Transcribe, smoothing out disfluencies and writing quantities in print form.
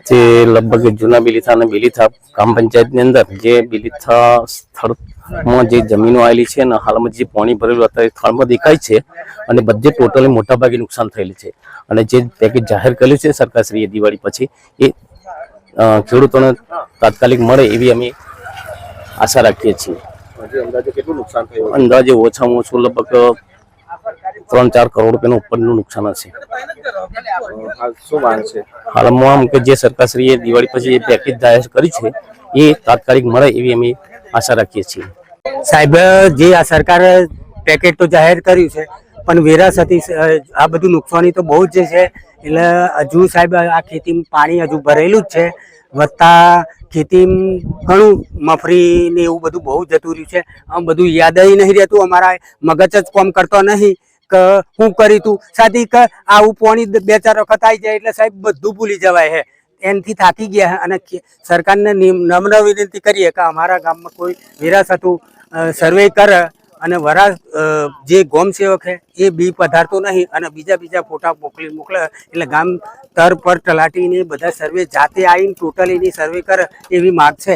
તે લગભગ જૂના બિલીથા અને બિલીથા ગ્રામ પંચાયતની અંદર જે બિલીથા સ્થળમાં જે જમીનો આવેલી છે અને હાલમાં જે પાણી ભરેલું અત્યારે સ્થળમાં દેખાય છે અને બધે ટોટલી મોટાભાગે નુકસાન થયેલું છે અને જે પેકેજ જાહેર કર્યું છે સરકારશ્રીએ દિવાળી પછી એ ખેડૂતોને તાત્કાલિક મળે એવી અમે આશા રાખીએ છીએ। અંદાજે કેટલું નુકસાન થયું? અંદાજે ઓછામાં ઓછું લગભગ 3-4 કરોડ રૂપિયાનું ઉપરનું નુકસાન હશે। શું માંગ છે હાલમાં આમ કે જે સરકારશ્રીએ દિવાળી પછી જે પેકેજ જાહેર કરી છે એ તાત્કાલિક મળે એવી અમે આશા રાખીએ છીએ। સાહેબ, જે આ સરકારે પેકેજ તો જાહેર કર્યું છે પણ વેરાસતી આ બધું નુકસાની તો બહુ જ છે। એટલે હજુ સાહેબ આ ખેતીમાં પાણી હજુ ભરેલું જ છે, વત્તા ખેતીમાં ઘણું મફરી ને એવું બધું બહુ જતું રહ્યું છે। આમ બધું યાદ નહીં રહેતું, અમારા મગજ જ કામ કરતો નહીં કે શું કરી તું સાથી કે આવું પાણી 2-4 વખત આવી જાય એટલે સાહેબ બધું ભૂલી જવાય છે। એનાથી થાકી ગયા અને સરકારને નમ્ર વિનંતી કરીએ કે અમારા ગામમાં કોઈ વિરાસતું સર્વે કરે અને જે ગોમ સેવક છે એ બી પધારતો નહીં અને બીજા ફોટા મોકલે એટલે ગામ તર પર તલાટીને બધા સર્વે જાતે આવીને ટોટલીની સર્વે કરે એવી માગ છે।